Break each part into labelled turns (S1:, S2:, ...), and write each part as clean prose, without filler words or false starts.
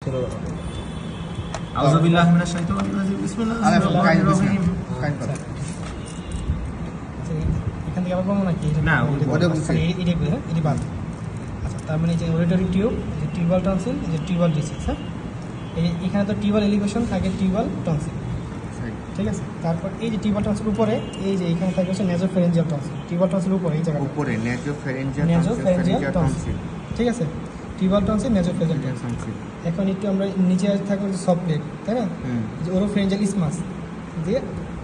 S1: শুরু করো।
S2: আউযুবিল্লাহি মিনাশ শাইতানির রাজিম বিসমিল্লাহির রহমানির রহিম।
S3: এখান থেকে আবার বলবো নাকি?
S2: না,
S3: এটি বাদ। আচ্ছা, তার মানে এই যে অডিটরি টিউব, এই যে টিউবাল টনসিল, এই যে টিউবাল ডিসিজ, হ্যাঁ? এখানে তো টিউবাল এলিভেশন থাকে, টিউবাল টনসিল, ঠিক আছে? তারপর এই যে টিউবাল টনসিল উপরে, এই যে এখানে থাকে হচ্ছে নেজোফেরেঞ্জিয়াল টনসিল। টিউবাল টনসিল উপরে এই জায়গাটা
S4: উপরে নেজোফেরেঞ্জিয়াল
S3: টনসিল, ঠিক আছে? Tubal tonsil, nasopharyngeal tonsil. এখন একটু আমরা নিচে থাকবো যে সফট প্লেট, তাই না? যে ওরোফেরেঞ্জিয়াল ইসমাস দিয়ে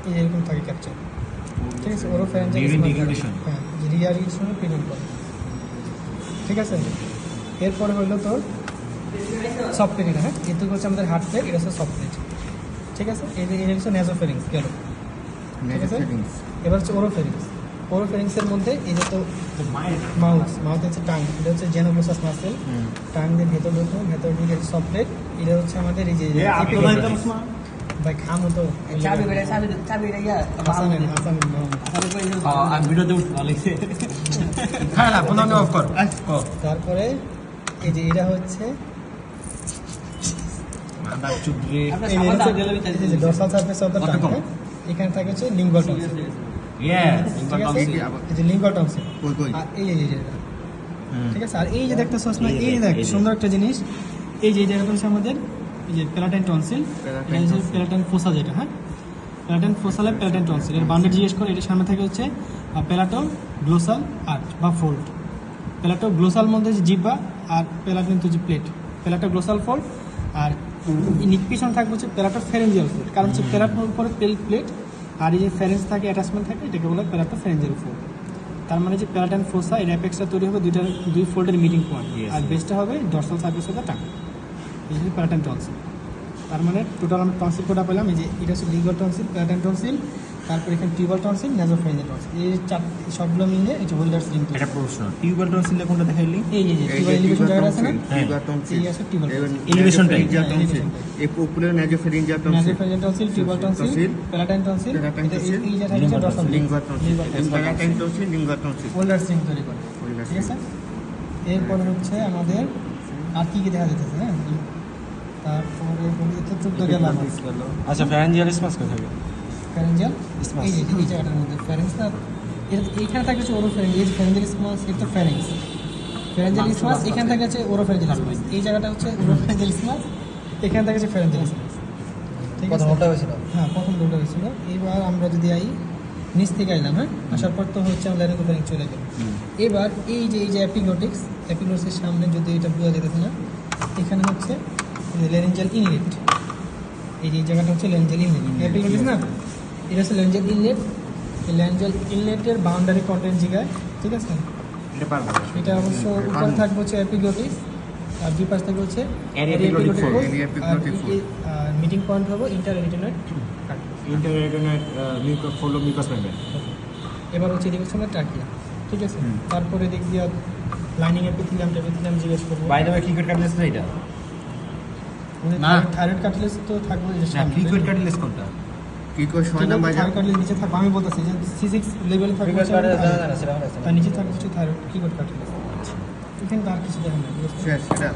S3: এই এরকম থাকে ক্যাপচার, ঠিক আছে? ওরোফেরেঞ্জিয়াল ইসমাস, হ্যাঁ, যে রিয়ারিগেশনের প্রিভেন্ট করে, ঠিক আছে? এরপরে হলো তোর সফট প্লেট, হ্যাঁ, এটুকু হচ্ছে আমাদের হার্ড প্লেট, এটা হচ্ছে সফট প্লেট, ঠিক আছে? এটা হচ্ছে নেজোফেরিংস গেল, ঠিক আছে? এবার হচ্ছে ওরোফেরিংস। ওরোফেরিংসের মধ্যে এই যে তো মাউথ হচ্ছে টাং, এটা হচ্ছে জেনোগ্লোসাস মাসেল, টাং দিয়ে ভেতর ঢুকে সফট প্লেট। এটা হচ্ছে আমাদের এই যে ভাই খামো তো তারপরে এই যে এটা হচ্ছে dorsal surface of the tongue, এখানে থাকে হচ্ছে লিঙ্গুয়াল টনসিল, এই যে লিঙ্গুয়াল টনসিল, আর এই যে ঠিক আছে? আর এই যে দেখতেছস না, এই দেখ সুন্দর একটা জিনিস, এই যে জায়গাটা হচ্ছে আমাদের এই যে প্যালাটাইন টনসিল, এটা হচ্ছে প্যালাটাইন ফোসা, যেটা, হ্যাঁ, প্যালাটাইন ফোসাল আর প্যালাটাইন টনসিল। এর বাউন্ডারি জিজ্ঞেস করে, এটার সামনে থাকে হচ্ছে প্যালাটো গ্লোসাল আর্ট বা ফোল্ড। প্যালাটো গ্লোসাল মধ্যে যে জিহ্বা, আর প্যালাটাইন তো যে প্লেট, প্যালাটো গ্লোসাল ফোল্ড। আর পিছনে থাকবে হচ্ছে প্যালাটো ফেরেঞ্জিয়াল ফোল্ড, কারণ হচ্ছে প্যালাটোর উপরে প্লেট আর এই যে ফেরেন্স থাকে, অ্যাটাচমেন্ট থাকে, এটাকে বলে প্যালাটো ফেরেঞ্জিয়াল ফোল্ড। তার মানে যে প্যালাটাইন ফোসা, এর অ্যাপেক্সটা তৈরি হবে দুই ফোল্ডের মিটিং পয়েন্ট, আর বেসটা হবে dorsal surface of the tongue, এই যে প্যালাটাইন টনসিল। তার মানে টোটাল আমরা টনসিল কোটা পেলাম, এই যে এটা হচ্ছে লিঙ্গুয়াল টনসিল, প্যালাটাইন টনসিল, তারপর এখানে টিউবাল টনসিল, নেজোফেরেঞ্জিয়াল টনসিল, এই সবগুলো মিলে এই যে হোল্ডার সিলিং।
S2: এটা প্রশ্ন, টিউবাল টনসিলে কোনটা দেখাইলি?
S3: এই যে টিউবাল এলিভেশন জায়গা আছে না,
S4: টিউবাল টনসিল,
S3: এই আছে টিউবাল
S4: এলিভেশনটা এই উপরে nasopharyngeal tonsil,
S3: tubal tonsil, palatine tonsil, এই যে থাকে dorsal
S4: lingual tonsil, palatine tonsil, lingual tonsil,
S3: Waldeyer সিলিং তৈরি করে, ঠিক আছে? এরপরে হচ্ছে আমাদের আর কি দেখা যেতেছে, হ্যাঁ, তারপরে চতুর্থ গেলাম।
S2: আচ্ছা, ফ্যারেঞ্জিয়াল ইসমাস কোথায়?
S3: ফ্যারেঞ্জিয়াল এই যে এই জায়গাটার মধ্যে ফ্যারেন্স না, এইখানে থাকে হচ্ছে ওরোফেরেঞ্জ, এই ফ্যারেঞ্জিয়াল ইসমাস, এটা তো ফ্যারেন্স, ফ্যারেঞ্জিয়াল ইসমাস, এখানে থাকে হচ্ছে ওরোফেরেঞ্জিয়াল ইসমাস, এই জায়গাটা হচ্ছে ওরোফেরেঞ্জিয়াল ইসমাস, এখানে থাকে হচ্ছে ফ্যারেঞ্জিয়াল ইসমাস, ঠিক আছে?
S1: প্রথমটা হয়েছিল,
S3: হ্যাঁ, প্রথম দুটো হয়েছিল। এবার আমরা যদি নিচ থেকে আইলাম, হ্যাঁ, আসার পর তো হচ্ছে আমাদের লারিঙ্গোফ্যারিং চলে গেল। এবার এই যে অ্যাপিগ্লটিক্সের সামনে যদি এটা বোঝা যেতেছে না, এখানে হচ্ছে ল্যারিঞ্জিয়াল ইনলেট, এই যে জায়গাটা হচ্ছে ল্যারিঞ্জিয়াল ইনলেট, অ্যাপিগ্লটিক্স না, এটা হচ্ছে ল্যারিঞ্জিয়াল ইনলেট। এই ল্যারিঞ্জিয়াল ইনলেটের বাউন্ডারি কন্টেন্ট জায়গায়, ঠিক আছে? এটা অবশ্য উপরে থাকবে হচ্ছে অ্যাপিগ্লটিক্স, আর দুই পাশ থাকবে হচ্ছে মিটিং পয়েন্ট হবে ইন্টারএরিটেনয়েড
S2: মিউকাস মেমব্রেন।
S3: এবার হচ্ছে এদিকে হচ্ছে ট্রাকিয়া, ঠিক আছে? তারপরে দিক দিয়ে লাইনিং এপিথেলিয়াম জিজ্ঞেস করবো।
S2: By the way, cricoid cartilage না এটা?
S3: না, থাইরয়েড কার্টিলেজ তো থাকবে, যে
S2: ক্রিকেট কার্টিলেজ কোনটা?
S4: কিকো 6 নাম্বার
S3: থাইরয়েড কার্টিলেজ নিচে থাকবে, আমি বলতেছি যে C6 লেভেলে থাকবে, তার নিচে থাকবে হচ্ছে থাইরয়েড ক্রিকেট কার্টিলেজ। এখানে আর কিছু দেখা না,
S4: সেটা